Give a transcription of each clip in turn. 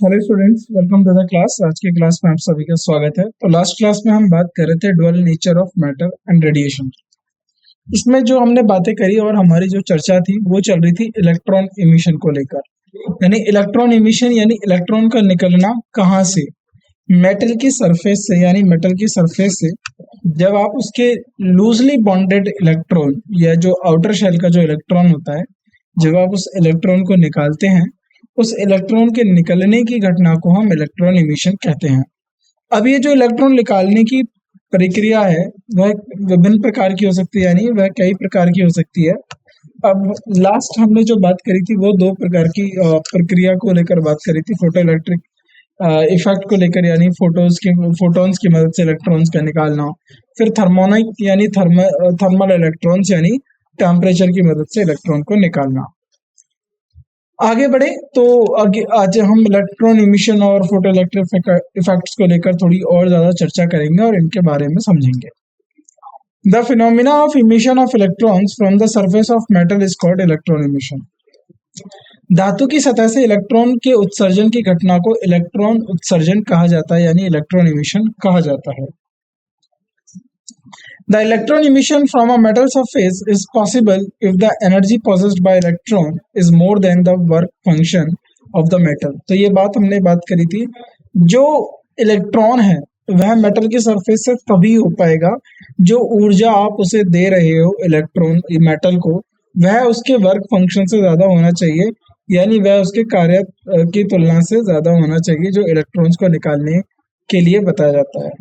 Hello students, welcome to the class. आज के class में आप सभी का स्वागत है। तो लास्ट क्लास में हम बात कर रहे थे dual nature of matter and radiation. इसमें जो हमने बातें करी और हमारी जो चर्चा थी वो चल रही थी इलेक्ट्रॉन इमिशन को लेकर। यानी इलेक्ट्रॉन इमिशन यानी इलेक्ट्रॉन का निकलना कहाँ से? मेटल की सरफेस से, यानी मेटल की सरफेस से जब आप उसके लूजली बॉन्डेड इलेक्ट्रॉन या जो आउटर शेल का जो इलेक्ट्रॉन होता है, जब आप उस इलेक्ट्रॉन को निकालते हैं, उस इलेक्ट्रॉन के निकलने की घटना को हम इलेक्ट्रॉन इमिशन कहते हैं। अब ये जो इलेक्ट्रॉन निकालने की प्रक्रिया है वह विभिन्न प्रकार की हो सकती है, यानी वह कई प्रकार की हो सकती है। अब लास्ट हमने जो बात करी थी वो दो प्रकार की प्रक्रिया को लेकर बात करी थी, फोटो इलेक्ट्रिक इफेक्ट को लेकर, यानी फोटॉन्स की मदद से इलेक्ट्रॉन्स का निकालना, फिर थर्मोनिक यानी थर्मल इलेक्ट्रॉन्स यानी टेम्परेचर की मदद से इलेक्ट्रॉन को निकालना। आगे बढ़े तो आगे आज हम इलेक्ट्रॉन इमिशन और फोटो इलेक्ट्रिक इफेक्ट्स को लेकर थोड़ी और ज्यादा चर्चा करेंगे और इनके बारे में समझेंगे। The phenomena of emission of electrons from the surface of metal is called electron emission. धातु की सतह से इलेक्ट्रॉन के उत्सर्जन की घटना को इलेक्ट्रॉन उत्सर्जन कहा जाता है, यानी इलेक्ट्रॉन इमिशन कहा जाता है। The electron emission from a metal surface is possible if the energy possessed by electron is more than the work function of the metal। तो ये हमने बात करी थी, जो इलेक्ट्रॉन है वह मेटल की सरफेस से तभी हो पाएगा जो ऊर्जा आप उसे दे रहे हो इलेक्ट्रॉन मेटल को, वह उसके वर्क फंक्शन से ज्यादा होना चाहिए, यानी वह उसके कार्य की तुलना से ज्यादा होना चाहिए जो इलेक्ट्रॉन्स को निकालने के लिए बताया जाता है।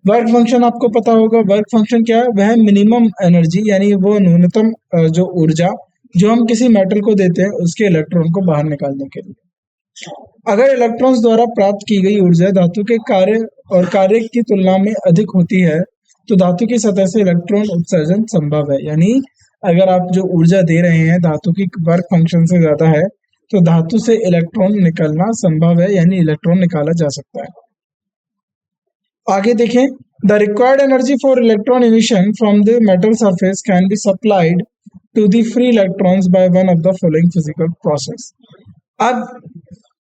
वर्क फंक्शन आपको पता होगा, वर्क फंक्शन क्या है? वह मिनिमम एनर्जी यानी वो न्यूनतम जो ऊर्जा जो हम किसी मेटल को देते हैं उसके इलेक्ट्रॉन को बाहर निकालने के लिए। अगर इलेक्ट्रॉन्स द्वारा प्राप्त की गई ऊर्जा धातु के कार्य की तुलना में अधिक होती है तो धातु की सतह से इलेक्ट्रॉन उत्सर्जन संभव है। यानी अगर आप जो ऊर्जा दे रहे हैं धातु की वर्क फंक्शन से ज्यादा है तो धातु से इलेक्ट्रॉन निकलना संभव है, यानी इलेक्ट्रॉन निकाला जा सकता है। आगे देखें, the required energy for electron emission from the metal surface can be supplied to the free electrons by one of the following physical process. अब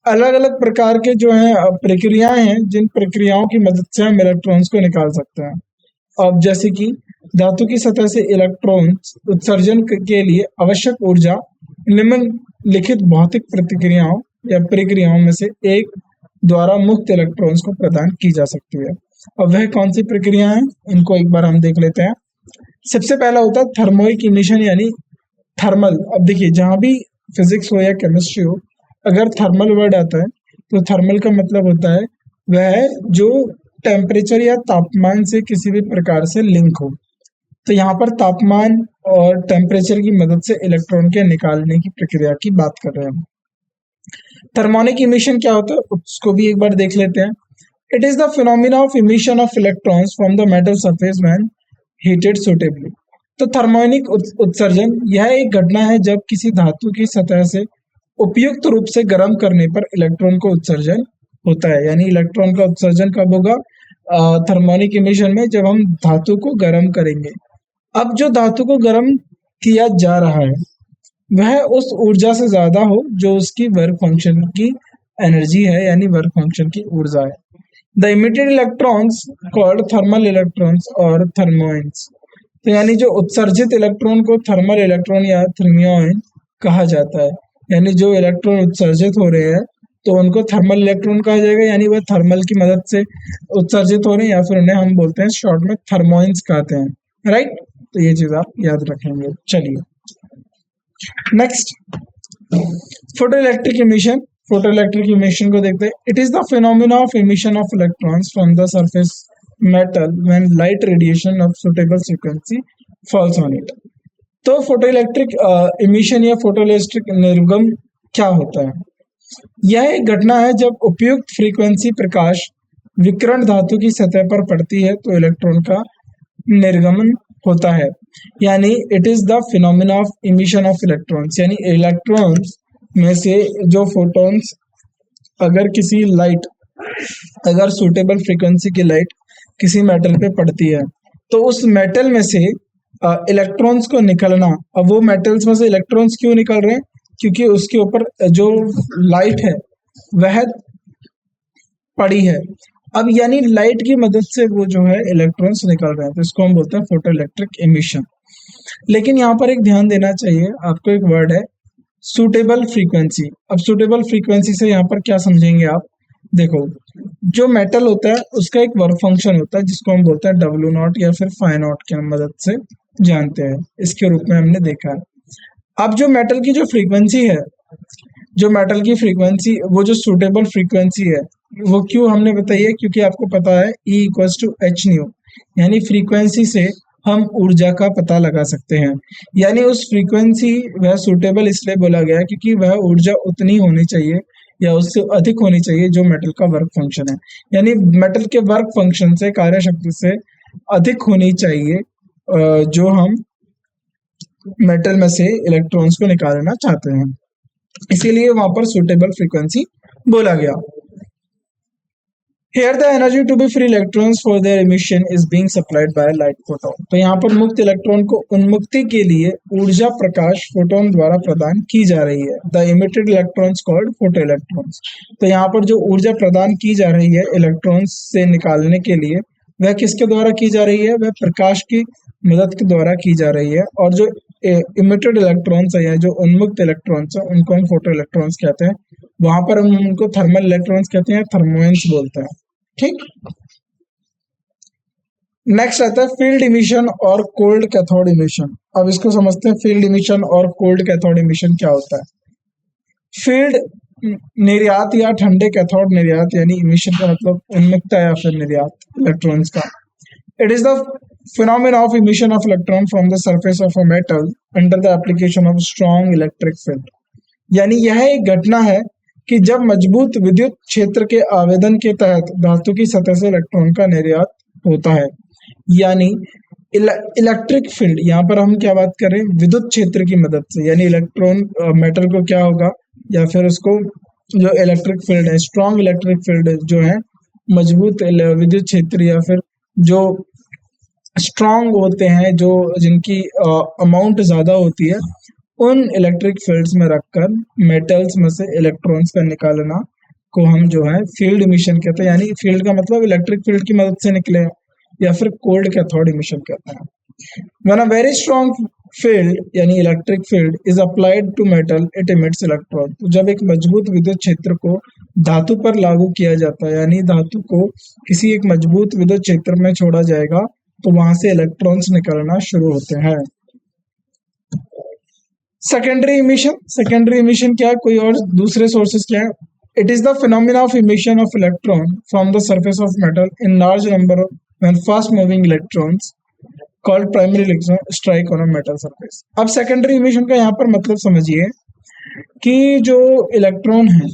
अलग अलग प्रकार के जो है प्रक्रियाएं हैं जिन प्रक्रियाओं की मदद से हम इलेक्ट्रॉन्स को निकाल सकते हैं। अब जैसे कि धातु की सतह से इलेक्ट्रॉन उत्सर्जन के लिए आवश्यक ऊर्जा निम्नलिखित भौतिक प्रतिक्रियाओं या प्रक्रियाओं में से एक द्वारा मुक्त इलेक्ट्रॉन्स को प्रदान की जा सकती है। अब वह कौन सी प्रक्रिया है, इनको एक बार हम देख लेते हैं। सबसे पहला होता है थर्मोइक इमिशन यानी थर्मल। अब देखिए, जहां भी फिजिक्स हो या केमिस्ट्री हो, अगर थर्मल वर्ड आता है तो थर्मल का मतलब होता है वह जो टेम्परेचर या तापमान से किसी भी प्रकार से लिंक हो। तो यहाँ पर तापमान और टेम्परेचर की मदद से इलेक्ट्रॉन के निकालने की प्रक्रिया की बात कर रहे हैं। थर्मोनिक इमिशन क्या होता है उसको भी एक बार देख लेते हैं। It is the phenomena of emission of electrons from the metal surface when heated suitably. तो थर्मोनिक उत्सर्जन यह एक घटना है जब किसी धातु की सतह से उपयुक्त रूप से गर्म करने पर इलेक्ट्रॉन को उत्सर्जन होता है। यानी इलेक्ट्रॉन का उत्सर्जन कब होगा? थर्मोनिक इमिशन में, जब हम धातु को गर्म करेंगे। अब जो धातु को गर्म किया जा रहा है वह उस ऊर्जा से ज्यादा हो जो उसकी वर्क फंक्शन की एनर्जी है, यानी वर्क फंक्शन की ऊर्जा है। The emitted electrons called thermal electrons और थर्मोइंस। तो यानी जो उत्सर्जित इलेक्ट्रॉन को थर्मल इलेक्ट्रॉन या थर्मियोन कहा जाता है। यानी जो इलेक्ट्रॉन उत्सर्जित हो रहे हैं तो उनको थर्मल इलेक्ट्रॉन कहा जाएगा, यानी वह थर्मल की मदद से उत्सर्जित हो रहे हैं, या फिर उन्हें हम बोलते हैं शॉर्ट में थर्मोइंस कहते हैं, राइट। तो ये चीज आप याद रखेंगे। चलिए next, photo electric emission. Photo electric emission को देखते हैं। It is the phenomena of emission of electrons from the surface metal when light radiation of suitable frequency falls on it. तो फोटो इलेक्ट्रिक इमिशन या photo electric निर्गम क्या होता है? यह एक घटना है जब उपयुक्त फ्रीक्वेंसी प्रकाश विकिरण धातु की सतह पर पड़ती है तो इलेक्ट्रॉन का निर्गमन होता है। यानी it is the phenomena of emission of electrons, यानी इलेक्ट्रॉन्स में से जो फोटॉन्स अगर सूटेबल फ्रीक्वेंसी की लाइट किसी मेटल पे पड़ती है तो उस मेटल में से इलेक्ट्रॉन्स को निकलना। अब वो मेटल्स में से इलेक्ट्रॉन्स क्यों निकल रहे हैं? क्योंकि उसके ऊपर जो लाइट है वह पड़ी है। अब यानी लाइट की मदद से वो जो है इलेक्ट्रॉन्स निकल रहे हैं, तो इसको हम बोलते हैं फोटो इलेक्ट्रिक एमिशन। लेकिन यहाँ पर एक ध्यान देना चाहिए आपको, एक वर्ड है सूटेबल फ्रीक्वेंसी। अब सूटेबल फ्रीक्वेंसी से यहाँ पर क्या समझेंगे आप, देखो जो मेटल होता है उसका एक वर्क फंक्शन होता है जिसको हम बोलते हैं डब्ल्यू नॉट या फिर फाई नॉट की मदद से जानते हैं, इसके रूप में हमने देखा है। अब जो मेटल की जो फ्रीक्वेंसी है, जो मेटल की फ्रीक्वेंसी, वो जो सूटेबल फ्रीक्वेंसी है, वो क्यों हमने बताई है, क्योंकि आपको पता है E equals to h nu, यानी फ्रीक्वेंसी से हम ऊर्जा का पता लगा सकते हैं। यानी उस फ्रीक्वेंसी वह सूटेबल इसलिए बोला गया क्योंकि वह ऊर्जा उतनी होनी चाहिए या उससे अधिक होनी चाहिए जो मेटल का वर्क फंक्शन है। यानी मेटल के वर्क फंक्शन से, कार्य शक्ति से अधिक होनी चाहिए जो हम मेटल में से इलेक्ट्रॉन्स को निकालना चाहते हैं, इसीलिए वहां पर सूटेबल फ्रीक्वेंसी बोला गया। Here the energy to be free electrons for their emission is being supplied by light photon। तो यहाँ पर मुक्त इलेक्ट्रॉन को उन्मुक्ति के लिए ऊर्जा प्रकाश फोटोन द्वारा प्रदान की जा रही है। The emitted electrons called photo electrons। तो यहाँ पर जो ऊर्जा प्रदान की जा रही है इलेक्ट्रॉन्स से निकालने के लिए, वह किसके द्वारा की जा रही है, वह प्रकाश की मदद के द्वारा की जा रही है। और जो इमिटेड इलेक्ट्रॉन्स है या जो उन्मुक्त इलेक्ट्रॉन्स है उनको हम फोटो इलेक्ट्रॉन्स कहते हैं। वहां पर हम उनको थर्मल इलेक्ट्रॉन्स कहते हैं, थर्मोइंस बोलते हैं। ठीक, नेक्स्ट आता है फील्ड इमिशन और कोल्ड कैथोड इमिशन। अब इसको समझते हैं, फील्ड इमिशन और कोल्ड कैथोड इमिशन क्या होता है। फील्ड निर्यात या ठंडे कैथोड निर्यात, यानी इमिशन का मतलब उन्मुक्तता या फिर निर्यात इलेक्ट्रॉन्स का। It is the phenomena of emission of electron from the surface of a metal under the application of strong electric field। यानी यह एक घटना है कि जब मजबूत विद्युत क्षेत्र के आवेदन के तहत धातु की सतह से इलेक्ट्रॉन का निर्यात होता है। यानी इलेक्ट्रिक फील्ड, यहाँ पर हम क्या बात करें, विद्युत क्षेत्र की मदद से, यानी इलेक्ट्रॉन मेटल को क्या होगा, या फिर उसको जो इलेक्ट्रिक फील्ड है, स्ट्रॉन्ग इलेक्ट्रिक फील्ड जो है, मजबूत विद्युत क्षेत्र या फिर जो स्ट्रॉन्ग होते हैं, जो जिनकी अमाउंट ज्यादा होती है, उन इलेक्ट्रिक फील्ड्स में रखकर मेटल्स में से इलेक्ट्रॉन्स का निकालना को हम जो है फील्ड इमिशन कहते हैं। यानी फील्ड का मतलब इलेक्ट्रिक फील्ड की मदद से निकले, या फिर कोल्ड कैथोड इमिशन कहते हैं। When a very strong field यानी electric field is applied to metal it emits electron. तो जब एक मजबूत विद्युत क्षेत्र को धातु पर लागू किया जाता है, यानी धातु को किसी एक मजबूत विद्युत क्षेत्र में छोड़ा जाएगा, तो वहां से इलेक्ट्रॉन्स निकलना शुरू होते हैं। सेकेंडरी इमिशन, सेकेंडरी इमिशन क्या है, कोई और दूसरे सोर्सेस क्या है। It is the phenomena of emission of electron from the surface of metal in large number when fast moving electrons called primary electron strike on a metal surface. अब secondary emission का यहाँ पर मतलब समझिए कि जो इलेक्ट्रॉन है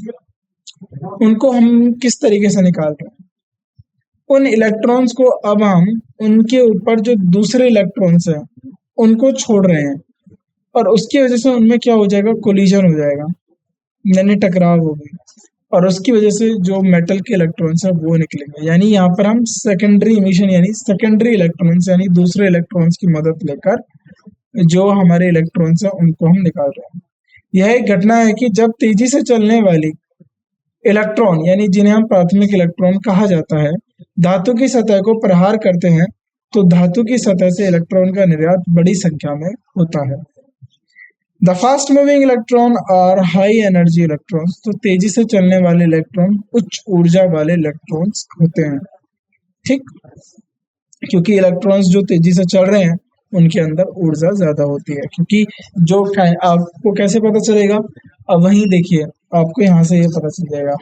उनको हम किस तरीके से निकाल रहे हैं। उन इलेक्ट्रॉन्स को अब हम उनके ऊपर जो दूसरे इलेक्ट्रॉन्स हैं उनको छोड़ रहे हैं, और उसकी वजह से उनमें क्या हो जाएगा, कोलिजन हो जाएगा, यानी टकराव होगी, और उसकी वजह से जो मेटल के इलेक्ट्रॉन्स है वो निकलेंगे। यानी यहाँ पर हम सेकेंडरी इमिशन यानी सेकेंडरी इलेक्ट्रॉन्स यानी दूसरे इलेक्ट्रॉन्स की मदद लेकर जो हमारे इलेक्ट्रॉन्स है उनको हम निकाल रहे हैं। यह एक घटना है कि जब तेजी से चलने वाली इलेक्ट्रॉन, यानी जिन्हें हम प्राथमिक इलेक्ट्रॉन कहा जाता है, धातु की सतह को प्रहार करते हैं, तो धातु की सतह से इलेक्ट्रॉन का निर्यात बड़ी संख्या में होता है। द फास्ट मूविंग इलेक्ट्रॉन और हाई एनर्जी इलेक्ट्रॉन्स, तो तेजी से चलने वाले इलेक्ट्रॉन उच्च ऊर्जा वाले इलेक्ट्रॉन्स होते हैं। ठीक, क्योंकि इलेक्ट्रॉन्स जो तेजी से चल रहे हैं उनके अंदर ऊर्जा ज्यादा होती है। क्योंकि जो आपको कैसे पता चलेगा, अब वहीं देखिए, आपको यहाँ से ये पता चल जाएगा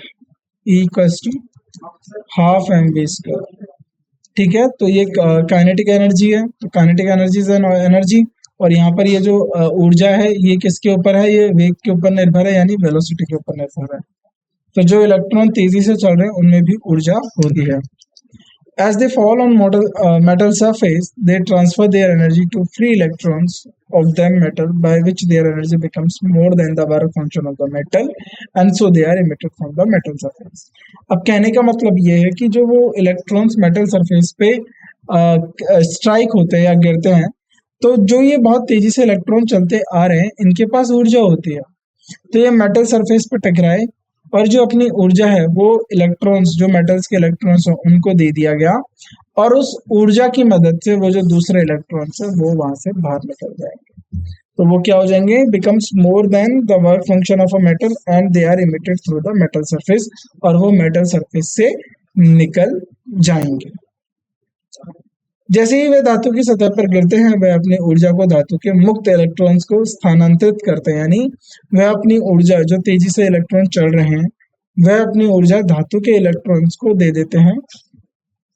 E equals to half mv²। ठीक है, तो ये काइनेटिक एनर्जी है, तो काइनेटिक एनर्जी इज एनर्जी, और यहाँ पर ये जो ऊर्जा है ये किसके ऊपर है, ये वेग के ऊपर निर्भर है, यानी वेलोसिटी के ऊपर निर्भर है। तो जो इलेक्ट्रॉन तेजी से चल रहे हैं उनमें भी ऊर्जा होती है। As they fall on metal surface, they transfer their energy to free electrons of them metal, by which their energy becomes more than the work function of the metal, and so they are emitted from the metal surface। अब कहने का मतलब ये है कि जो वो electrons metal surface पे स्ट्राइक होते हैं या गिरते हैं, तो जो ये बहुत तेजी से इलेक्ट्रॉन चलते आ रहे हैं, इनके पास ऊर्जा होती है, तो ये मेटल सरफेस पे टकराए और जो अपनी ऊर्जा है वो इलेक्ट्रॉन्स, जो मेटल्स के इलेक्ट्रॉन्स हैं उनको दे दिया गया, और उस ऊर्जा की मदद से वो जो दूसरे इलेक्ट्रॉन्स है वो वहां से बाहर निकल जाएंगे। तो वो क्या हो जाएंगे, becomes more than the work function of a metal and they are emitted through the metal surface, और वो मेटल सरफेस से निकल जाएंगे। जैसे ही वे धातु की सतह पर गिरते हैं वह अपनी ऊर्जा को धातु के मुक्त इलेक्ट्रॉन्स को स्थानांतरित करते हैं, यानी वह अपनी ऊर्जा, जो तेजी से इलेक्ट्रॉन चल रहे हैं, वह अपनी ऊर्जा धातु के इलेक्ट्रॉन्स को दे देते हैं,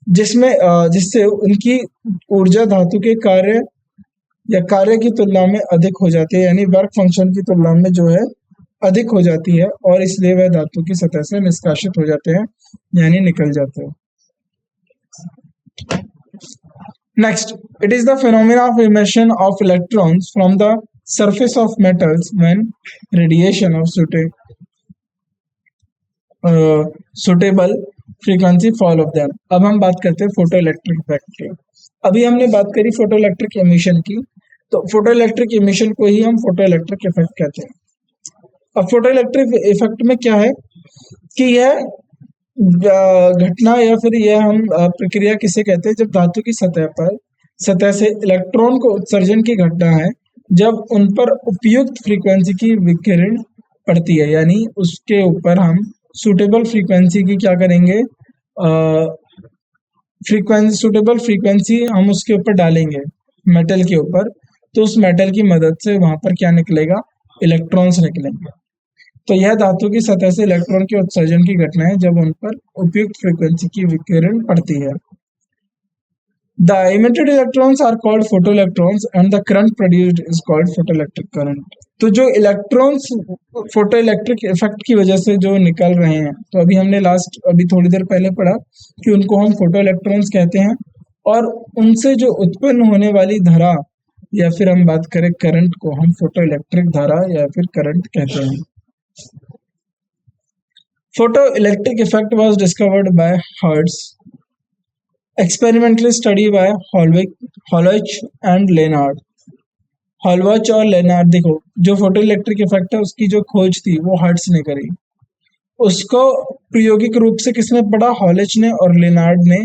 जिससे उनकी ऊर्जा धातु के कार्य या कार्य की तुलना में अधिक हो जाती है, यानी वर्क फंक्शन की तुलना में जो है अधिक हो जाती है, और इसलिए वह धातु की सतह से निष्कासित हो जाते हैं, यानी निकल जाते हैं। Next, it is the phenomena of emission of electrons from the surface of metals when radiation of suitable frequency fall of them। अब हम बात करते हैं फोटो इलेक्ट्रिक इफेक्ट की। अभी हमने बात करी फोटो इलेक्ट्रिक एमिशन की, तो फोटो इलेक्ट्रिक एमिशन को ही हम फोटो इलेक्ट्रिक इफेक्ट कहते हैं। अब फोटो इलेक्ट्रिक इफेक्ट में क्या है कि यह घटना या फिर यह हम प्रक्रिया किसे कहते हैं, जब धातु की सतह से इलेक्ट्रॉन को उत्सर्जन की घटना है, जब उन पर उपयुक्त फ्रीक्वेंसी की विकिरण पड़ती है, यानी उसके ऊपर हम सूटेबल फ्रीक्वेंसी की क्या करेंगे, सूटेबल फ्रीक्वेंसी हम उसके ऊपर डालेंगे मेटल के ऊपर, तो उस मेटल की मदद से वहां पर क्या निकलेगा, इलेक्ट्रॉन्स निकलेंगे। तो यह धातु की सतह से इलेक्ट्रॉन के उत्सर्जन की घटना है जब उन पर उपयुक्त फ्रीक्वेंसी की विकिरण पड़ती है। The emitted electrons are called photoelectrons and the current produced is called photoelectric current। तो जो इलेक्ट्रॉन्स फोटो इलेक्ट्रिक इफेक्ट की वजह से जो निकल रहे हैं, तो अभी हमने अभी थोड़ी देर पहले पढ़ा कि उनको हम फोटो इलेक्ट्रॉन्स कहते हैं, और उनसे जो उत्पन्न होने वाली धारा या फिर हम बात करें करंट को, हम फोटो इलेक्ट्रिक धारा या फिर करंट कहते हैं। Photoelectric effect was discovered by Hertz, experimentally studied by Holwich and Lenard। हॉलवच और लेनार्ड, देखो जो फोटो इलेक्ट्रिक इफेक्ट है उसकी जो खोज थी वो हर्ट्स ने करी, उसको प्रायोगिक रूप से किसने पढ़ा, हॉलिच ने और लेनार्ड ने,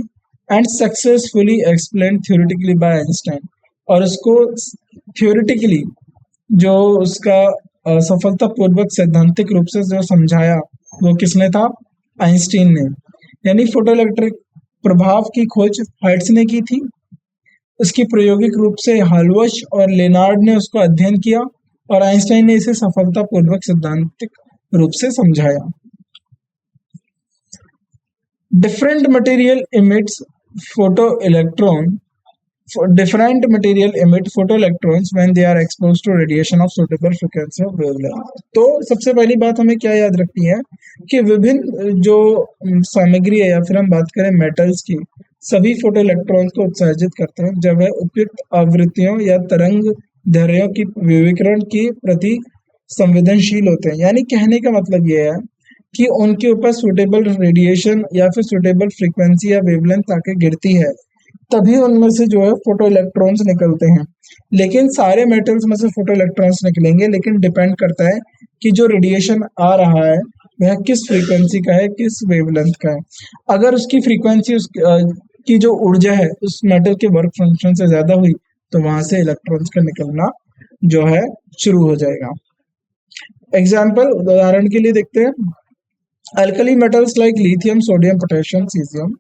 and successfully explain theoretically by Einstein, और उसको थ्योरेटिकली जो उसका सफलतापूर्वक सैद्धांतिक रूप से जो समझाया वो किसने था, आइंस्टीन ने। यानी फोटो इलेक्ट्रिक प्रभाव की खोज हर्ट्स ने की थी, उसकी प्रायोगिक रूप से हॉलवच और लेनार्ड ने उसको अध्ययन किया, और आइंस्टाइन ने इसे सफलतापूर्वक सैद्धांतिक रूप से समझाया। Different material emits photo electron different material emit photoelectrons when they are exposed to radiation of suitable frequency of wavelength। तो सबसे पहली बात हमें क्या याद रखनी है कि विभिन्न जो सामग्री है या फिर हम बात करें मेटल्स की, सभी फोटो इलेक्ट्रॉन्स को उत्सर्जित करते हैं जब वह उपयुक्त आवृत्तियों या तरंग दैर्ध्यों की विकिरण के प्रति संवेदनशील होते हैं। यानी कहने का मतलब यह है कि उनके ऊपर सुटेबल रेडिएशन या फिर सुटेबल फ्रीक्वेंसी या वेवलेंथ आके गिरती है, तभी उनमें से जो है फोटो इलेक्ट्रॉन्स निकलते हैं। लेकिन सारे मेटल्स में से फोटो इलेक्ट्रॉन्स निकलेंगे, लेकिन डिपेंड करता है कि जो रेडिएशन आ रहा है वह किस फ्रीक्वेंसी का है, किस वेवलेंथ का है। अगर उसकी फ्रीक्वेंसी की जो ऊर्जा है उस मेटल के वर्क फंक्शन से ज्यादा हुई तो वहां से इलेक्ट्रॉन्स का निकलना जो है शुरू हो जाएगा। एग्जाम्पल, उदाहरण के लिए देखते हैं, alkali metals like lithium, sodium, potassium, caesium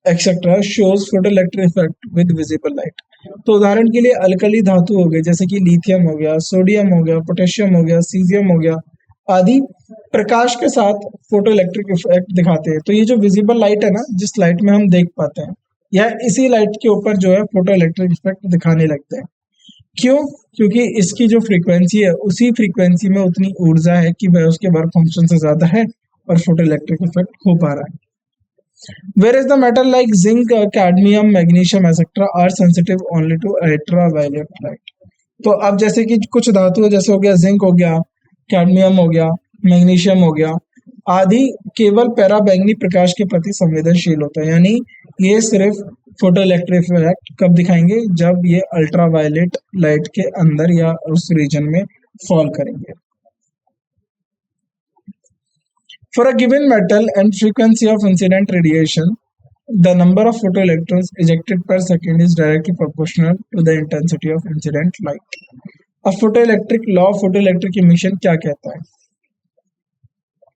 etcetera shows photoelectric effect with visible light. तो उदाहरण के लिए अल्कली धातु हो गए जैसे कि लिथियम हो गया, सोडियम हो गया, पोटेशियम हो गया, सीजियम हो गया आदि, प्रकाश के साथ फोटो इलेक्ट्रिक इफेक्ट दिखाते हैं। तो ये जो विजिबल लाइट है ना, जिस लाइट में हम देख पाते हैं, यह इसी लाइट के ऊपर जो है फोटो इलेक्ट्रिक इफेक्ट दिखाने लगते हैं। क्यों? क्योंकि इसकी जो फ्रीक्वेंसी है उसी फ्रीक्वेंसी में उतनी ऊर्जा है कि वह उसके वर्क फंक्शन से ज्यादा है और फोटो इलेक्ट्रिक इफेक्ट हो पा रहा है। Whereas the metal like zinc, cadmium, magnesium etc. are sensitive only to ultraviolet light। तो अब जैसे कि कुछ धातु जैसे हो गया जिंक हो गया, कैडमियम हो गया, मैग्नीशियम हो गया आदि केवल पैराबैंगनी प्रकाश के प्रति संवेदनशील होता है। यानी ये सिर्फ फोटो इलेक्ट्रिक इफेक्ट कब दिखाएंगे, जब ये अल्ट्रावायलेट लाइट के अंदर या उस रीजन में फॉल करेंगे। For a given metal and frequency of incident radiation, the number of photoelectrons ejected per second is directly proportional to the intensity of incident light. अब photoelectric law of photoelectric emission क्या कहता है?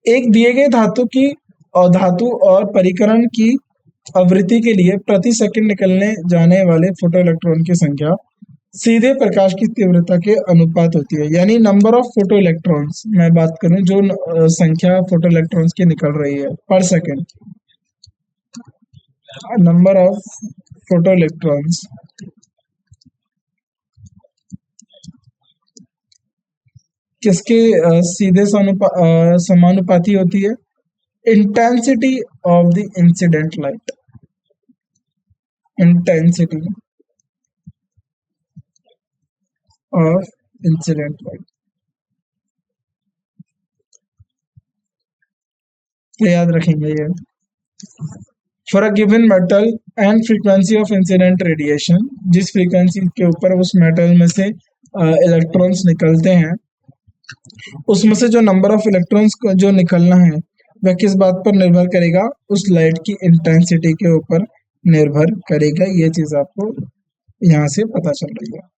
एक दिए गए धातु और परिकरण की आवृत्ति के लिए प्रति सेकंड निकलने जाने वाले फोटोइलेक्ट्रॉन की संख्या सीधे प्रकाश की तीव्रता के अनुपात होती है। यानी नंबर ऑफ फोटो इलेक्ट्रॉन्स मैं बात करूं, जो संख्या फोटो इलेक्ट्रॉन्स की निकल रही है पर second, number of photo electrons किसके सीधे समानुपाती होती है? Intensity of the incident light, intensity of incident light। तो याद रखेंगे ये। For a given metal and frequency of incident radiation, जिस फ्रीक्वेंसी के ऊपर उस मेटल में से इलेक्ट्रॉन्स निकलते हैं, उसमें से जो नंबर ऑफ इलेक्ट्रॉन्स को जो निकलना है वह किस बात पर निर्भर करेगा? उस लाइट की इंटेंसिटी के ऊपर निर्भर करेगा। ये चीज आपको यहाँ से पता चल रही है।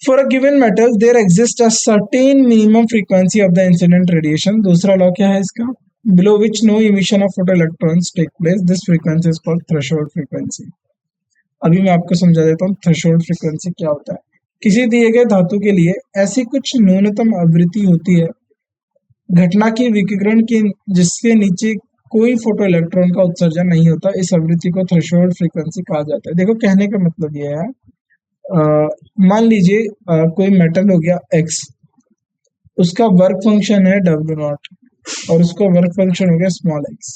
For a given metal, there exists a certain minimum frequency of the incident radiation. दूसरा लॉ क्या है इसका? Below which no emission of photoelectrons take place. This frequency is called threshold frequency. अभी मैं आपको समझा देता हूँ थ्रेशोल्ड फ्रीक्वेंसी क्या होता है। किसी दिए गए धातु के लिए ऐसी कुछ न्यूनतम आवृत्ति होती है घटना की विकिरण की जिसके नीचे कोई फोटो इलेक्ट्रॉन का उत्सर्जन नहीं होता। इस आवृत्ति को थ्रेशोल्ड फ्रीक्वेंसी कहा जाता है। देखो कहने का मतलब ये है, मान लीजिए कोई मेटल हो गया X, उसका वर्क फंक्शन है W0 और उसका वर्क फंक्शन हो गया स्मॉल x।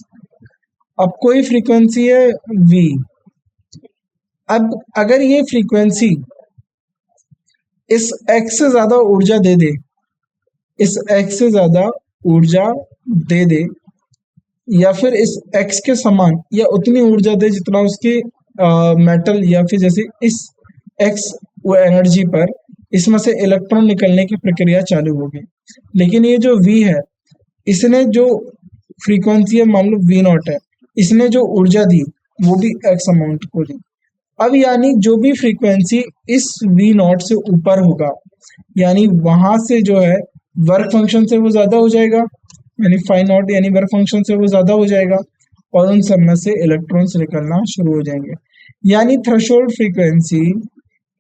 अब कोई फ्रीक्वेंसी है V। अब अगर ये फ्रीक्वेंसी इस x से ज्यादा ऊर्जा दे दे, इस x से ज्यादा ऊर्जा दे दे, या फिर इस x के समान या उतनी ऊर्जा दे जितना उसके मेटल, या फिर जैसे इस x वो एनर्जी पर इसमें से इलेक्ट्रॉन निकलने की प्रक्रिया चालू होगी। लेकिन ये जो V है, इसने जो फ्रीक्वेंसी है मान लो V0 है, इसने जो ऊर्जा दी वो भी x अमाउंट को दी। अब यानी जो भी फ्रीक्वेंसी इस V0 से ऊपर होगा, यानी वहां से जो है वर्क फंक्शन से वो ज्यादा हो जाएगा, यानी फाइ नॉट यानी वर्क फंक्शन से वो ज्यादा हो जाएगा और उन सब में से इलेक्ट्रॉन्स निकलना शुरू हो जाएंगे। यानी थ्रेशोल्ड फ्रीक्वेंसी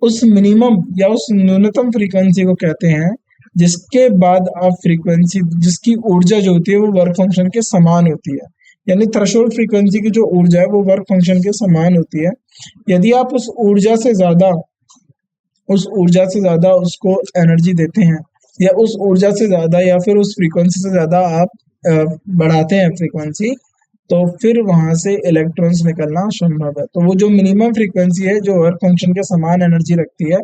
उस मिनिमम या उस न्यूनतम फ्रीक्वेंसी को कहते हैं जिसके बाद आप फ्रीक्वेंसी जिसकी ऊर्जा जो होती है वो वर्क फंक्शन के समान होती है। यानी थ्रेशोल्ड फ्रीक्वेंसी की जो ऊर्जा है वो वर्क फंक्शन के समान होती है। यदि आप उस ऊर्जा से ज्यादा उसको एनर्जी देते हैं, या उस ऊर्जा से ज्यादा या फिर उस फ्रीक्वेंसी से ज्यादा आप बढ़ाते हैं फ्रीक्वेंसी, तो फिर वहां से इलेक्ट्रॉन्स निकलना संभव है। तो वो जो मिनिमम फ्रीक्वेंसी है जो वर्क फंक्शन के समान एनर्जी रखती है,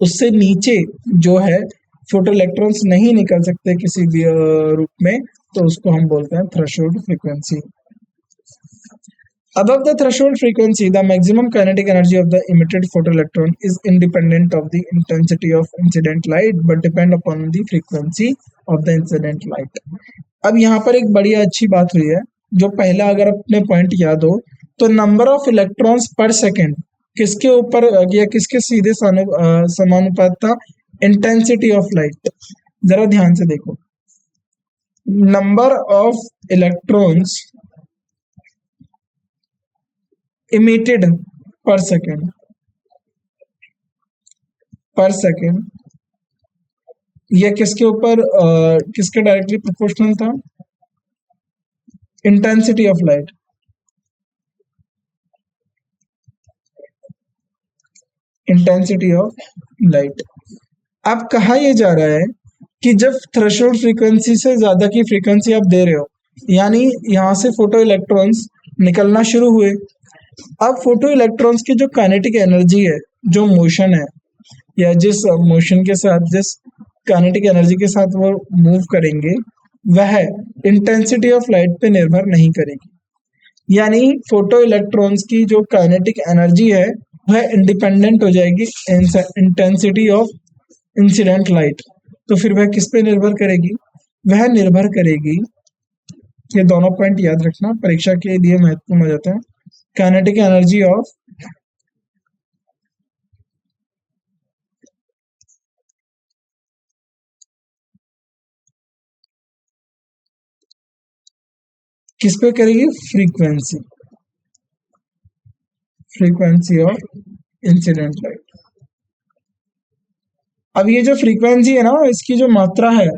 उससे नीचे जो है फोटो इलेक्ट्रॉन्स नहीं निकल सकते किसी भी रूप में, तो उसको हम बोलते हैं threshold frequency. Above the threshold frequency, the maximum kinetic energy of the emitted photoelectron is independent of the intensity of incident light but depend upon the frequency of the incident light. अब यहाँ पर एक बड़ी अच्छी बात हुई है, जो पहला अगर अपने पॉइंट याद हो तो नंबर ऑफ इलेक्ट्रॉन्स पर सेकेंड किसके ऊपर या किसके सीधे समानुपात था? Intensity of light. जरा ध्यान से देखो, number of electrons emitted per second यह किसके ऊपर किसके डायरेक्टली प्रोपोर्शनल था? Intensity of light. Intensity of light. अब कहा यह जा रहा है कि जब थ्रेशोल्ड फ्रीक्वेंसी से ज्यादा की फ्रीक्वेंसी आप दे रहे हो, यानी यहां से फोटो इलेक्ट्रॉन्स निकलना शुरू हुए। अब फोटो इलेक्ट्रॉन्स की जो काइनेटिक एनर्जी है, जो मोशन है, या जिस मोशन के साथ जिस काइनेटिक एनर्जी के साथ वो मूव करेंगे, वह इंटेंसिटी ऑफ लाइट पे निर्भर नहीं करेगी। यानी फोटो इलेक्ट्रॉन्स की जो काइनेटिक एनर्जी है वह इंडिपेंडेंट हो जाएगी इंटेंसिटी ऑफ इंसिडेंट लाइट। तो फिर वह किस पे निर्भर करेगी? वह निर्भर करेगी, ये दोनों पॉइंट याद रखना, परीक्षा के लिए महत्वपूर्ण हो जाता है। काइनेटिक एनर्जी ऑफ किस पे करेगी? Frequency, frequency of incident light. अब ये जो फ्रीक्वेंसी है ना, इसकी जो मात्रा है,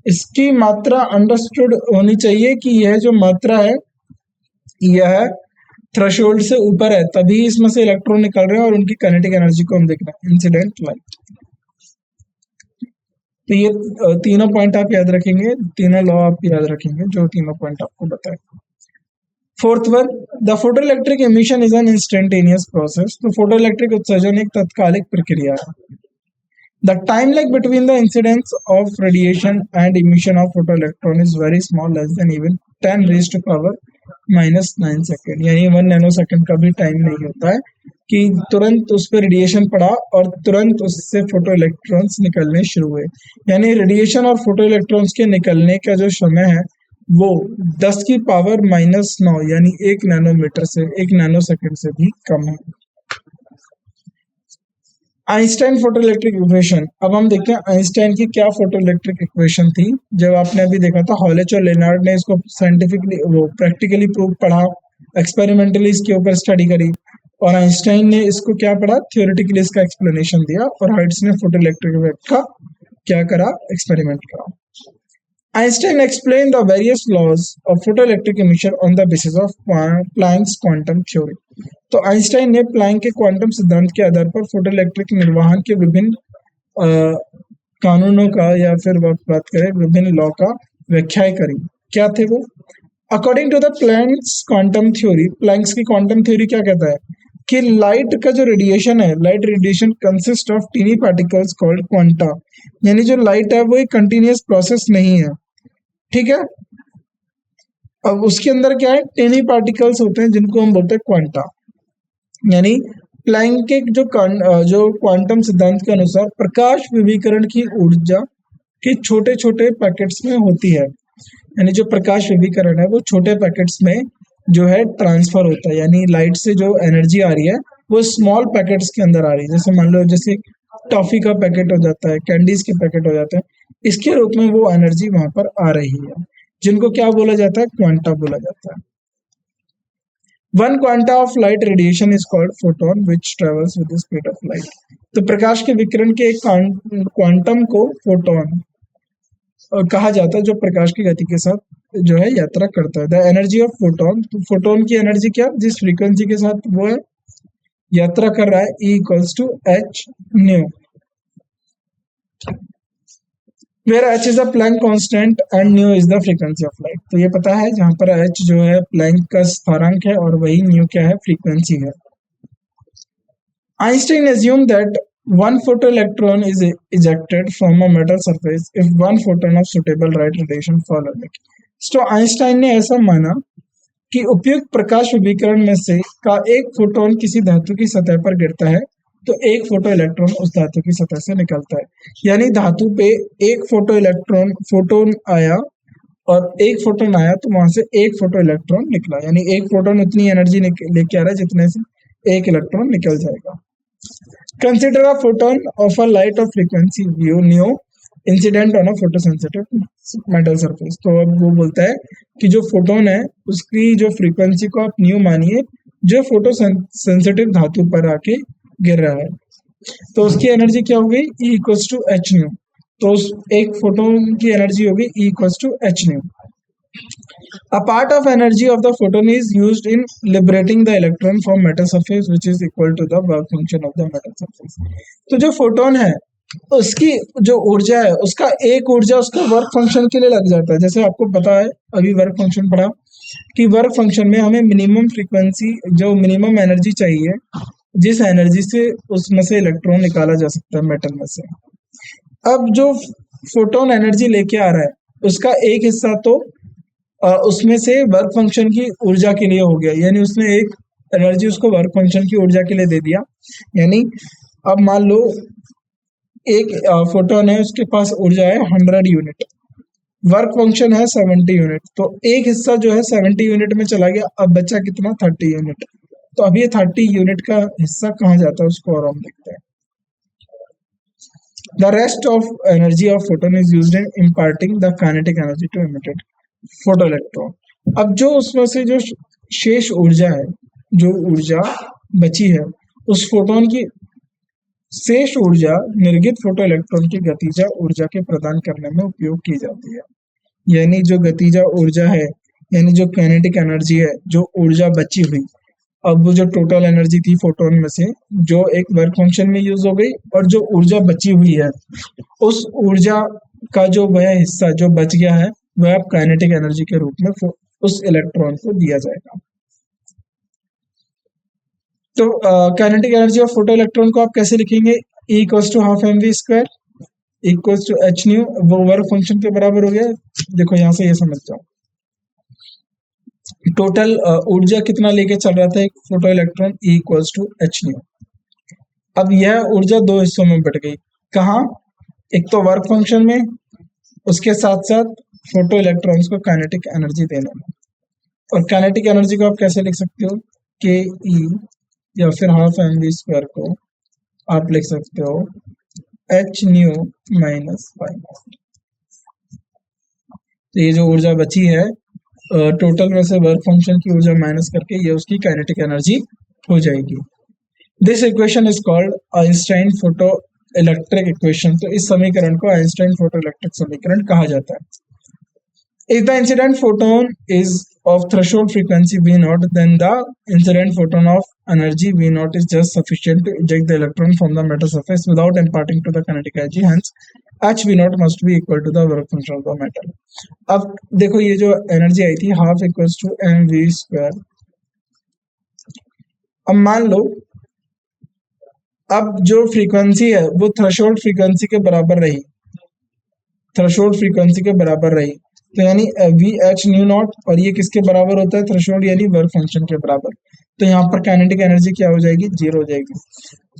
इसकी मात्रा अंडरस्टूड होनी चाहिए कि यह जो मात्रा है यह थ्रेशोल्ड से ऊपर है, तभी इसमें से इलेक्ट्रॉन निकल रहे हैं और उनकी काइनेटिक एनर्जी को हम देख रहे हैं, इंसिडेंट लाइट। तो ये तीनों पॉइंट आप याद रखेंगे, तीनों लॉ आप याद रखेंगे जो तीनों पॉइंट आपको बताए। Fourth one, the photo electric emission is an instantaneous process. तो फोटो इलेक्ट्रिक उत्सर्जन एक तत्कालिक प्रक्रिया है। The time lag between the incidence of radiation and emission of photoelectron is very small, less than even 10 raised to power -9 second, यानी 1 nano second का भी time नहीं होता है कि तुरंत उस पर रेडिएशन पड़ा और तुरंत उससे फोटो इलेक्ट्रॉन्स निकलने शुरू हुए। यानी रेडिएशन और फोटो इलेक्ट्रॉन्स के निकलने का जो समय है वो 10 की पावर -9 यानी 1 नैनोमीटर से 1 नैनो सेकेंड से भी कम है। Einstein photo electric equation. अब हम देखते हैं आइंस्टाइन की क्या फोटो इलेक्ट्रिक इक्वेशन थी। जब आपने अभी देखा था हॉलेच और लेनार्ड ने इसको साइंटिफिकली वो प्रैक्टिकली प्रूव पढ़ा, एक्सपेरिमेंटली इसके ऊपर स्टडी करी, और आइंस्टाइन ने इसको क्या पढ़ा, थियोरेटिकली इसका एक्सप्लेनेशन दिया, और हर्ट्ज ने फोटो इलेक्ट्रिक इफेक्ट का क्या करा, एक्सपेरिमेंट करा। Einstein explained the various laws of photoelectric emission on the basis of Planck's quantum theory। तो आइंस्टाइन ने प्लैंक के क्वांटम सिद्धांत के आधार पर फोटो इलेक्ट्रिक निर्वहन के विभिन्न कानूनों का या फिर बात करें विभिन्न लॉ का व्याख्या करी। क्या थे वो? According to the Planck's quantum theory, Planck's की क्वांटम थ्योरी क्या कहता है कि लाइट का जो रेडिएशन है, light radiation consist of tiny particles called quanta. यानी जो लाइट है वो एक कंटिन्यूअस प्रोसेस नहीं है, ठीक है। अब उसके अंदर क्या है, टेनी पार्टिकल्स होते हैं जिनको हम बोलते हैं क्वांटा। यानी प्लैंक के जो क्वांटम सिद्धांत के अनुसार प्रकाश विकिरण की ऊर्जा के छोटे छोटे पैकेट्स में होती है। यानी जो प्रकाश विकिरण है वो छोटे पैकेट्स में जो है ट्रांसफर होता है, यानी लाइट से जो एनर्जी आ रही है वो स्मॉल पैकेट्स के अंदर आ रही है। जैसे मान लो जैसे टॉफी का पैकेट हो जाता है, कैंडीज के पैकेट हो जाते हैं, इसके रूप में वो एनर्जी वहां पर आ रही है, जिनको क्या बोला जाता है, क्वांटा बोला जाता है। One quanta of light radiation is called photon which travels with the speed of light. तो प्रकाश के विकिरण के एक क्वांटम को फोटोन कहा जाता है जो प्रकाश की गति के साथ जो है यात्रा करता है। द एनर्जी ऑफ फोटोन, तो फोटोन की एनर्जी क्या, जिस फ्रीक्वेंसी के साथ वो है यात्रा कर रहा है, E equals to h nu, where h is the Planck constant and nu is the frequency of light. तो ये पता है जहां पर h जो है प्लैंक का स्थिरांक है और वही न्यू क्या है, फ्रीक्वेंसी है। Einstein assumed that one photoelectron is ejected from a metal surface if one photon of suitable right radiation fall on it। तो आइंस्टाइन ने ऐसा माना कि उपयुक्त प्रकाश विकिरण में से का एक फोटोन किसी धातु की सतह पर गिरता है तो एक फोटो इलेक्ट्रॉन उस धातु की सतह से निकलता है। यानी धातु पे एक फोटोन आया और एक फोटोन आया तो वहां से एक फोटो इलेक्ट्रॉन निकला, यानी एक फोटोन उतनी एनर्जी लेके आ रहा है जितने से एक इलेक्ट्रॉन निकल जाएगा। Consider a photon of a light of frequency view new incident on a photosensitive metal surface. तो अब वो बोलता है कि जो फोटोन है उसकी जो फ्रीक्वेंसी को आप न्यू मानिए, जो फोटो सेंसिटिव धातु पर आके गिर रहा है, तो उसकी एनर्जी क्या हो गई, E equals to h nu. तो उस एक फोटोन की एनर्जी होगी E equals to h nu. A part of energy of the photon is used in liberating the electron from metal surface which is equal to the work function of the metal surface। तो जो photon है उसकी जो ऊर्जा है उसका एक ऊर्जा उसका वर्क फंक्शन के लिए लग जाता है। जैसे आपको पता है अभी वर्क फंक्शन पढ़ा कि वर्क फंक्शन में हमें मिनिमम फ्रीक्वेंसी जो मिनिमम एनर्जी चाहिए जिस एनर्जी से उसमें से इलेक्ट्रॉन निकाला जा सकता है मेटल में से। अब जो फोटोन एनर्जी लेके आ रहा है उसका एक हिस्सा तो उसमें से वर्क फंक्शन की ऊर्जा के लिए हो गया, यानी उसने एक एनर्जी उसको वर्क फंक्शन की ऊर्जा के लिए दे दिया। यानी अब मान लो एक फोटोन है उसके पास ऊर्जा है 100 यूनिट, वर्क फंक्शन है 70 यूनिट, तो एक हिस्सा जो है 70 यूनिट में चला गया, अब बचा कितना 30 यूनिट। तो अब ये 30 यूनिट का हिस्सा कहाँ जाता है उसको और हम देखते हैं। The rest of energy of photon is used in imparting the kinetic energy to emitted photoelectron। अब जो उसमें से जो शेष ऊर्जा है, जो ऊर्जा बची है, उस फोटोन की शेष ऊर्जा निर्गत फोटोइलेक्ट्रॉन की गतिजा ऊर्जा के प्रदान करने में उपयोग की जाती है। यानी जो गतिजा ऊर्जा है, यानी जो काइनेटिक एनर्जी है, जो ऊर्जा बची हुई, अब वो जो टोटल एनर्जी थी फोटोन में से, जो एक वर्क फंक्शन में यूज हो गई, और जो ऊर्जा बची हुई है, उस ऊर्जा का जो वह हिस्सा जो बच गया है, वह अब काइनेटिक एनर्जी के रूप में उस इलेक्ट्रॉन को दिया जाएगा। तो kinetic energy of photo electron को आप कैसे लिखेंगे? E equals to half m v square equals to h nu, वो वर्क फंक्शन के बराबर हो गया। देखो यहाँ से ये समझ जाओ, टोटल ऊर्जा कितना लेके चल रहा था एक photo electron, E equals to h nu. अब यह ऊर्जा दो हिस्सों में बट गई, कहाँ? एक तो वर्क फंक्शन में, उसके साथ साथ फोटो इलेक्ट्रॉन्स को काइनेटिक एनर्जी देने में। और काइनेटिक एनर्जी को आप कैसे लिख सकते हो? के ई या फिर हाफ एम वी स्क्वायर को आप लिख सकते हो एच न्यू माइनस वाई। तो ये जो ऊर्जा बची है टोटल में से वर्क फंक्शन की ऊर्जा माइनस करके ये उसकी काइनेटिक एनर्जी हो जाएगी। This equation is called Einstein photo electric equation. तो इस समीकरण को आइंस्टाइन फोटो इलेक्ट्रिक समीकरण कहा जाता है। If the incident photon is of threshold frequency V naught, then the incident photon of energy V naught is just sufficient to eject the electron from the metal surface without imparting to the kinetic energy. Hence, H V naught must be equal to the work function of the metal. अब देखो ये जो energy आई थी half equals to m v square. अब मान लो अब जो फ्रीक्वेंसी है वो थ्रेशोल्ड फ्रीक्वेंसी के बराबर रही, थ्रेशोल्ड फ्रीक्वेंसी के बराबर रही, तो यानी वी एच न्यू नॉट, और ये किसके बराबर होता है? थ्रेशोल्ड यानी वर्क फंक्शन के बराबर। तो यहाँ पर काइनेटिक एनर्जी क्या हो जाएगी? जीरो हो जाएगी।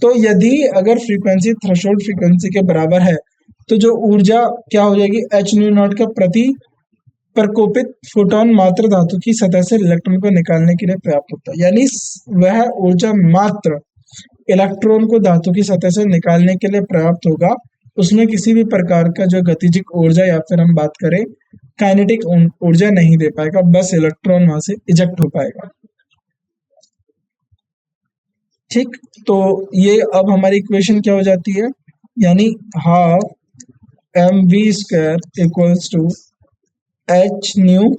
तो यदि अगर फ्रीक्वेंसी थ्रेशोल्ड फ्रीक्वेंसी के बराबर है तो जो ऊर्जा क्या हो जाएगी? एच न्यू नॉट का प्रति प्रकोपित फोटोन मात्र धातु की सतह से इलेक्ट्रॉन को निकालने के लिए पर्याप्त होता है। यानी वह ऊर्जा मात्र इलेक्ट्रॉन को धातु की सतह से निकालने के लिए पर्याप्त होगा, उसमें किसी भी प्रकार का जो गतिजिक ऊर्जा या फिर हम बात करें काइनेटिक ऊर्जा नहीं दे पाएगा, बस इलेक्ट्रॉन वहां से इजेक्ट हो पाएगा। ठीक, तो ये अब हमारी इक्वेशन क्या हो जाती है? यानी half m v square equals to h nu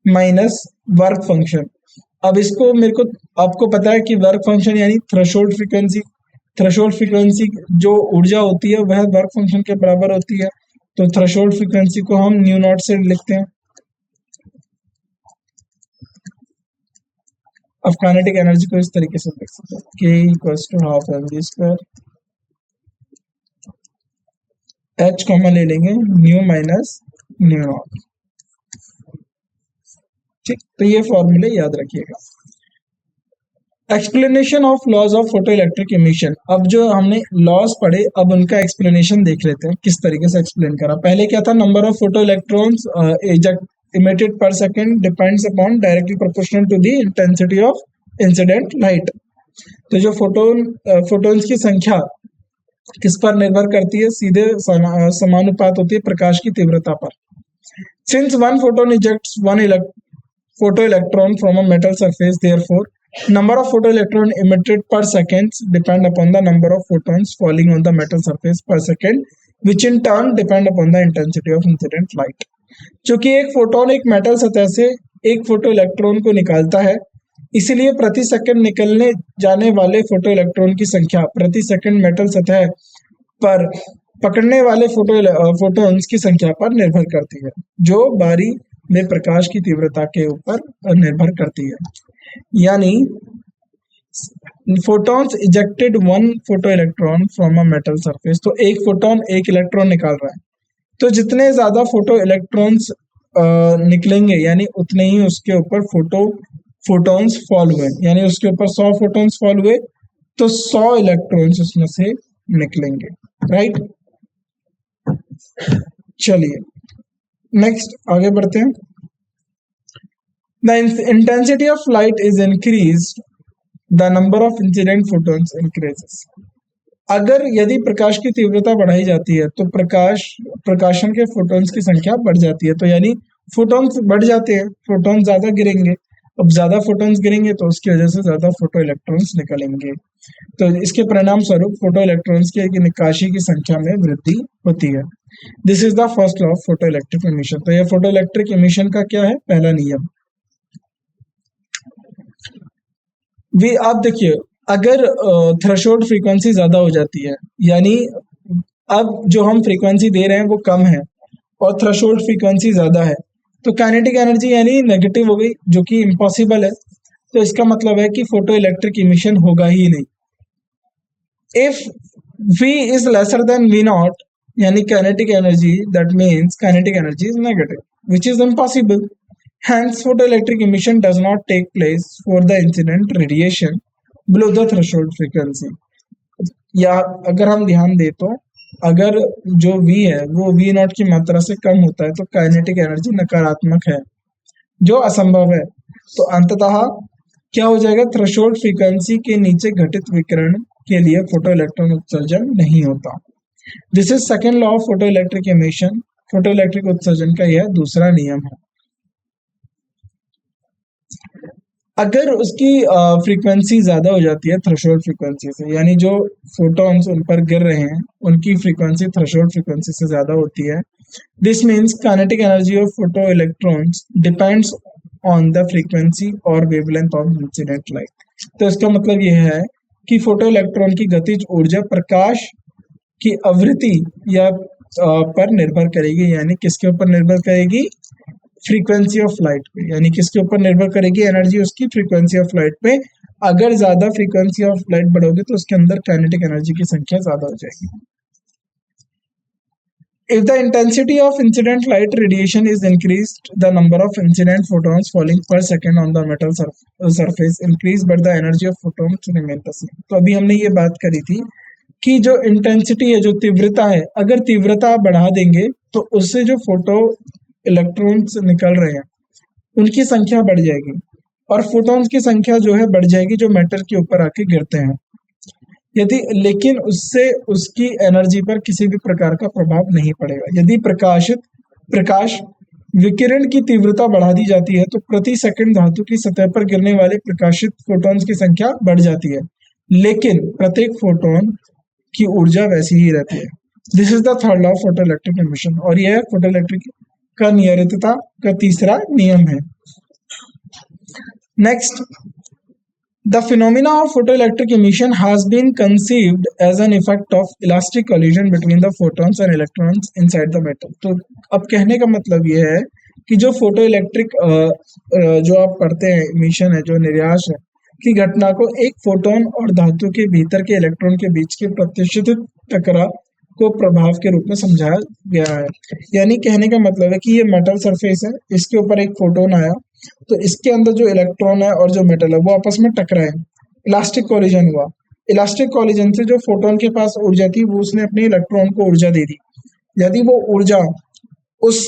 minus work function. अब इसको मेरे को आपको पता है कि वर्क फंक्शन यानी थ्रेशोल्ड फ्रीक्वेंसी, थ्रेशोल्ड फ्रीक्वेंसी जो ऊर्जा होती है वह वर्क फंक्शन के बराबर होती है। तो थ्रेशोल्ड फ्रीक्वेंसी को हम न्यू नॉट से लिखते हैं। अब काइनेटिक एनर्जी को इस तरीके से लिख सकते हैं, K equals to half m v square, h common ले लेंगे, न्यू माइनस न्यू नॉट। ठीक, तो ये फॉर्मूले याद रखिएगा। Explanation of laws of photo electric emission. अब जो हमने लॉज पढ़े, अब उनका एक्सप्लेनेशन देख लेते हैं किस तरीके से एक्सप्लेन करा। पहले क्या था? Number of photo electrons emitted per second depends upon directly proportional to the intensity of incident light। तो जो फोटोन्स की संख्या किस पर निर्भर करती है? सीधे समानुपात होती है प्रकाश की तीव्रता पर। Since one photon ejects one photo electron from a metal surface, therefore number of photo electron emitted per second depend upon the number of photons falling on the metal surface per second, which in turn depend upon the intensity of incident light। चूंकि एक photon एक metal सतह से एक photo electron को निकालता है, इसलिए प्रति सेकंड निकलने जाने वाले फोटो इलेक्ट्रॉन की संख्या प्रति सेकंड मेटल सतह पर पकड़ने वाले फोटोन्स की संख्या पर निर्भर करती है, जो बारी में प्रकाश की तीव्रता के ऊपर निर्भर करती है। यानी photons ejected one photo electron from a metal surface, तो एक फोटोन एक इलेक्ट्रॉन निकाल रहा है, तो जितने ज्यादा फोटो इलेक्ट्रॉन्स निकलेंगे यानी उतने ही उसके ऊपर फोटॉन्स फॉल हुए, यानी उसके ऊपर 100 फोटॉन्स फॉल हुए तो 100 इलेक्ट्रॉन्स उसमें से निकलेंगे। राइट, चलिए नेक्स्ट आगे बढ़ते हैं। The intensity of light is increase, the number of incident photons increases. अगर यदि प्रकाश की तीव्रता बढ़ाई जाती है तो प्रकाशन के फोटॉन्स की संख्या बढ़ जाती है। तो यानी फोटॉन्स बढ़ जाते हैं, फोटॉन ज्यादा गिरेंगे। अब ज्यादा फोटॉन्स गिरेंगे तो उसकी वजह से ज्यादा फोटो इलेक्ट्रॉन्स निकलेंगे। तो इसके परिणाम स्वरूप फोटो इलेक्ट्रॉन्स की निकाशी की संख्या में वृद्धि होती है। This is the first law of photo electric emission. तो यह फोटो इलेक्ट्रिक इमिशन का क्या है, पहला नियम। आप देखिए, अगर थ्रेशोल्ड फ्रीक्वेंसी ज्यादा हो जाती है, यानी अब जो हम फ्रीक्वेंसी दे रहे हैं वो कम है और थ्रेशोल्ड फ्रीक्वेंसी ज्यादा है, तो काइनेटिक एनर्जी यानी नेगेटिव हो गई, जो कि इम्पॉसिबल है। तो इसका मतलब है कि फोटो इलेक्ट्रिक इमिशन होगा ही नहीं। If V is lesser than V naught, यानी kinetic energy, that means kinetic energy is negative, which is impossible. Hence, photoelectric emission does not take place for the incident radiation below the threshold frequency. या अगर हम ध्यान दें तो अगर जो V है वो V नॉट की मात्रा से कम होता है तो काइनेटिक एनर्जी नकारात्मक है, जो असंभव है। तो अंततः क्या हो जाएगा, थ्रेशोल्ड फ्रीक्वेंसी के नीचे घटित विकिरण के लिए फोटो इलेक्ट्रॉन उत्सर्जन नहीं होता। This is second law of photo electric emission. Photo electric उत्सर्जन का यह दूसरा नियम है। अगर उसकी फ्रीक्वेंसी ज्यादा हो जाती है थ्रेशोल्ड फ्रीक्वेंसी से, यानी जो फोटॉन्स उन पर गिर रहे हैं उनकी फ्रीक्वेंसी थ्रेशोल्ड फ्रीक्वेंसी से ज्यादा होती है, this means kinetic energy of photo electrons depends on the frequency और वेवलेंथ ऑफ इंसिडेंट लाइट। तो इसका मतलब यह है कि फोटो इलेक्ट्रॉन की गतिज ऊर्जा प्रकाश की आवृत्ति या पर निर्भर करेगी। यानी किसके ऊपर निर्भर करेगी, फ्रीक्वेंसी ऑफ लाइट पे। यानी किसके ऊपर निर्भर करेगी एनर्जी, उसकी फ्रीक्वेंसी ऑफ लाइट पे। अगर ज्यादा फ्रीक्वेंसी ऑफ लाइट बढ़ोगी तो उसके अंदर काइनेटिक एनर्जी की संख्या ज्यादा हो जाएगी। If the intensity of incident light radiation is increased, the number of incident photons falling per second on the metal surface increase, but the energy of photons remain the same. तो अभी हमने ये बात करी थी कि जो इंटेंसिटी है, जो तीव्रता है, अगर तीव्रता बढ़ा देंगे तो उससे जो फोटो इलेक्ट्रॉन्स निकल रहे हैं उनकी संख्या बढ़ जाएगी और फोटॉन्स की संख्या जो है बढ़ जाएगी जो मेटल के ऊपर आके गिरते हैं। यदि लेकिन उससे उसकी एनर्जी पर किसी भी प्रकार का प्रभाव नहीं पड़ेगा। यदि प्रकाश विकिरण की तीव्रता बढ़ा दी जाती है तो प्रति सेकंड धातु की सतह पर गिरने वाले प्रकाशित फोटॉन्स की संख्या बढ़ जाती है, लेकिन प्रत्येक फोटोन की ऊर्जा वैसी ही रहती है। This is the third law of photo electric emission और यह फोटो इलेक्ट्रिक का नियमितता का तीसरा नियम है। Next, the phenomena of photoelectric emission has been conceived as an effect of elastic collision between the photons and electrons inside the metal. तो अब कहने का मतलब ये है कि जो फोटो इलेक्ट्रिक जो आप पढ़ते हैं इमिशन है, जो निर्यास है की घटना को एक फोटोन और धातु के भीतर के इलेक्ट्रॉन के बीच के प्रतिष्ठित टकराव को प्रभाव के रूप में समझाया गया है। यानी कहने का मतलब है कि ये मेटल सरफेस है, इसके ऊपर एक फोटोन आया तो इसके अंदर जो इलेक्ट्रॉन है और जो मेटल है वो आपस में टकराए, इलास्टिक कॉलिजन हुआ। इलास्टिक कॉलिजन से जो फोटोन के पास ऊर्जा थी वो उसने अपने इलेक्ट्रॉन को ऊर्जा दे दी। यदि वो ऊर्जा उस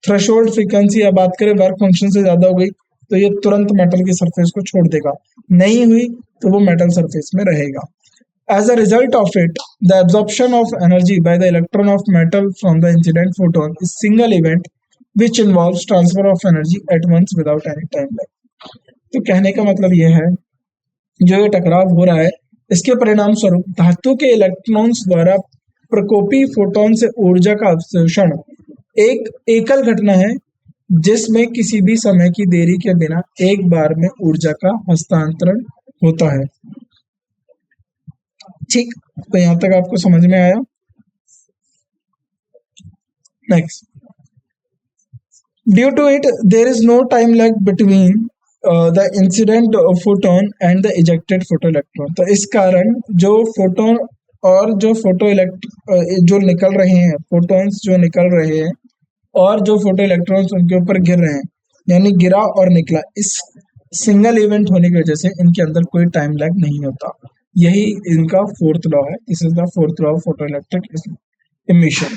थ्रेशोल्ड फ्रीक्वेंसी या बात करें वर्क फंक्शन से ज्यादा हो गई तो ये तुरंत मेटल की सरफेस को छोड़ देगा, नहीं हुई तो वो मेटल सरफेस में रहेगा। As a result of it, the absorption of energy by the electron of metal from the incident photon is single event which involves transfer of energy at once without any time lag. तो कहने का मतलब यह है जो ये टकराव हो रहा है इसके परिणाम स्वरूप धातु के इलेक्ट्रॉन्स द्वारा प्रकोपी फोटोन से ऊर्जा का अवशोषण एक एकल घटना है जिसमें किसी भी समय की देरी के बिना एक बार में ऊर्जा का हस्तांतरण होता है। ठीक, तो यहां तक आपको समझ में आया। Next, due to it there is no time lag between the incident photon and the ejected photo electron. तो इस कारण जो फोटोन और जो जो निकल रहे हैं, फोटोन्स जो निकल रहे हैं और जो फोटो इलेक्ट्रॉन्स उनके ऊपर गिर रहे हैं, यानी गिरा और निकला, इस सिंगल इवेंट होने की वजह से इनके अंदर कोई टाइम लैग नहीं होता। यही इनका फोर्थ लॉ है। This is the fourth law of photo electric emission.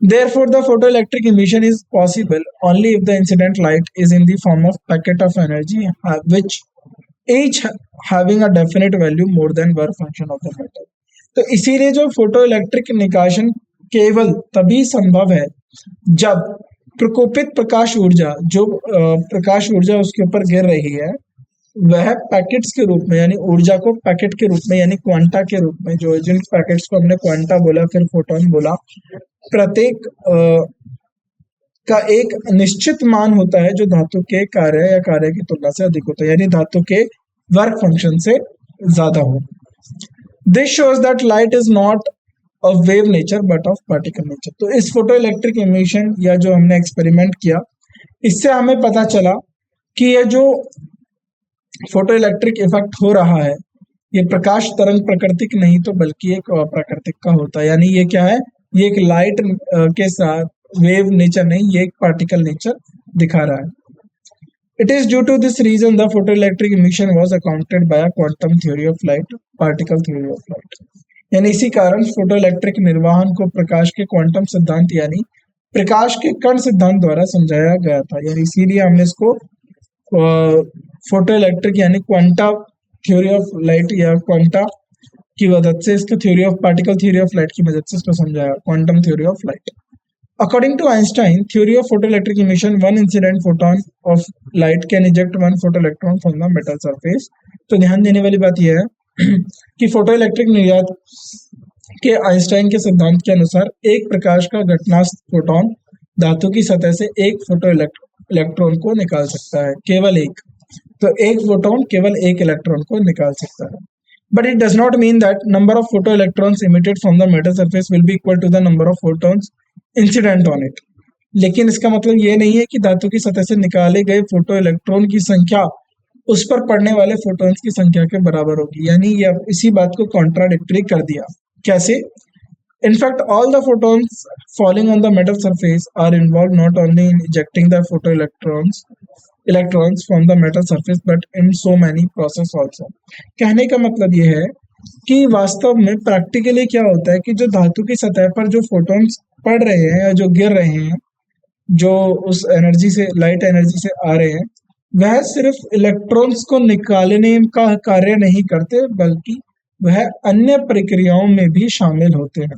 Therefore, the photoelectric emission is possible only if the incident light is in the form of packet of energy, which each having a definite value more than work function of the metal. तो इसीलिए जो photo electric निकाशन केवल तभी संभव है जब प्रकोपित प्रकाश ऊर्जा जो प्रकाश ऊर्जा उसके ऊपर गिर रही है वह पैकेट्स के रूप में, यानी ऊर्जा को पैकेट के रूप में यानी क्वांटा के रूप में, जो जिन पैकेट्स को हमने क्वांटा बोला फिर फोटोन बोला, प्रत्येक का एक निश्चित मान होता है जो धातु के कार्य या कार्य की तुलना से अधिक होता है, यानी धातु के वर्क फंक्शन से ज्यादा हो. This shows that light is not of wave nature but of particle nature. तो इस फोटो इलेक्ट्रिक इमिशन या जो हमने एक्सपेरिमेंट किया इससे हमें पता चला कि ये जो फोटो इलेक्ट्रिक इफेक्ट हो रहा है ये प्रकाश तरंग प्राकृतिक नहीं तो बल्कि एक अप्राकृतिक का होता है. यानी ये क्या है, ये एक लाइट के साथ वेव नेचर नहीं, ये एक पार्टिकल नेचर दिखा रहा है. It is due to this reason the photoelectric emission was accounted by a quantum theory of light, particle theory of light. यानी इसी कारण फोटोइलेक्ट्रिक निर्वाहन को प्रकाश के क्वांटम सिद्धांत यानी प्रकाश के कण सिद्धांत द्वारा समझाया गया था. यानी इसीलिए हमने इसको फोटोइलेक्ट्रिक यानी क्वांटा थ्योरी ऑफ लाइट या क्वांटा की मदद से, इसको theory of particle theory of light की मदद से इसको समझाया, quantum theory of light. According to Einstein theory of photoelectric emission, one incident photon of light can eject one photoelectron from the metal surface. तो ध्यान देने वाली बात यह है कि फोटोइलेक्ट्रिक निर्यात के आइंस्टाइन के सिद्धांत के अनुसार एक प्रकाश का घटनास्थ फोटोन धातु की सतह से एक फोटो इलेक्ट्रॉन को निकाल सकता है, केवल एक. तो एक फोटोन केवल एक इलेक्ट्रॉन को निकाल सकता है. But it does not mean that number of photoelectrons emitted from the metal surface will be equal to the number of photons incident on it. लेकिन इसका मतलब ये नहीं है कि धातु की सतह से निकाले गए फोटो इलेक्ट्रॉन की संख्या उस पर पड़ने वाले फोटॉन्स की संख्या के बराबर होगी. यानी ये इसी बात को कॉन्ट्राडिक्टरी कर दिया. कैसे? In fact all the photons falling on the metal surface are involve not only in ejecting the photo electrons from the metal surface but in so many process also. कहने का मतलब ये है कि वास्तव में प्रैक्टिकली क्या होता है कि जो धातु की सतह पर जो फोटॉन्स पड़ रहे हैं या जो गिर रहे हैं, जो उस एनर्जी से, लाइट एनर्जी से आ रहे हैं, वह सिर्फ इलेक्ट्रॉन्स को निकालने का कार्य नहीं करते बल्कि वह अन्य प्रक्रियाओं में भी शामिल होते हैं,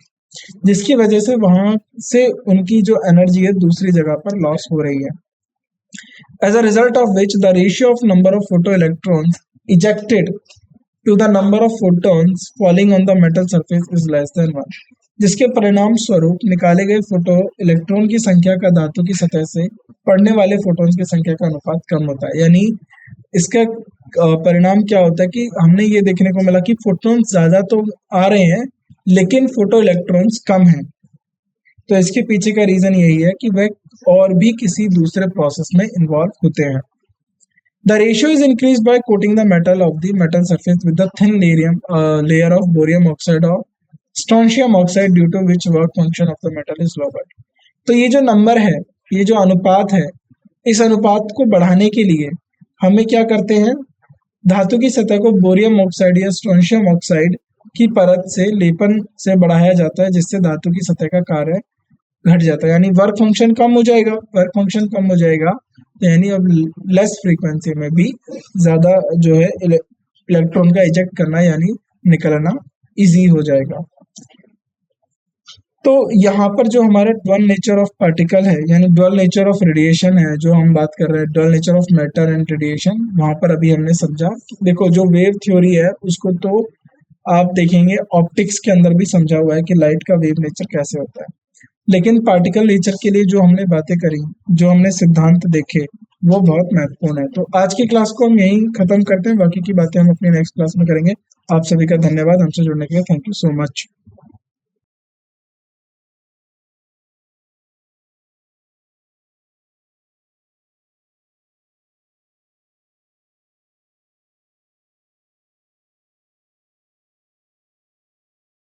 जिसकी वजह से वहां से उनकी जो एनर्जी है दूसरी जगह पर लॉस हो रही है. As a result of which the ratio of number of photo electrons ejected to the number of photons falling on the metal surface is less than 1. जिसके परिणाम स्वरूप निकाले गए फोटो इलेक्ट्रॉन की संख्या का धातु की सतह से पड़ने वाले फोटॉन्स की संख्या का अनुपात कम होता है. यानी इसका परिणाम क्या होता है कि हमने ये देखने को मिला कि फोटॉन्स ज्यादा तो आ रहे हैं लेकिन फोटो इलेक्ट्रॉन्स कम हैं. तो इसके पीछे का रीजन यही है कि वह और भी किसी दूसरे प्रोसेस में इन्वॉल्व होते हैं. The ratio is increased by coating the metal of the metal surface with the thin layer of borium oxide or strontium oxide due to which work function of the metal is lowered. तो ये जो number है, ये जो अनुपात है, इस अनुपात को बढ़ाने के लिए हमें क्या करते हैं, धातु की सतह को बोरियम ऑक्साइड या स्ट्रोंशियम ऑक्साइड की परत से लेपन से बढ़ाया जाता है, जिससे धातु की सतह का कार्य घट जाता है. यानी वर्क फंक्शन कम हो जाएगा. वर्क फंक्शन कम हो जाएगा यानी अब लेस फ्रीक्वेंसी में भी ज्यादा जो है इलेक्ट्रॉन का इजेक्ट करना यानी निकलना इजी हो जाएगा. तो यहाँ पर जो हमारा ड्यूअल नेचर ऑफ पार्टिकल है यानी ड्यूअल नेचर ऑफ रेडिएशन है, जो हम बात कर रहे हैं dual nature of matter and radiation, वहां पर अभी हमने समझा. देखो जो वेव थ्योरी है उसको तो आप देखेंगे ऑप्टिक्स के अंदर भी समझा हुआ है कि लाइट का वेव नेचर कैसे होता है, लेकिन पार्टिकल नेचर के लिए जो हमने बातें करी, जो हमने सिद्धांत देखे, वो बहुत महत्वपूर्ण है. तो आज की क्लास को हम यहीं खत्म करते हैं, बाकी की बातें हम अपनी नेक्स्ट क्लास में करेंगे. आप सभी का धन्यवाद हमसे जुड़ने के लिए. Thank you so much.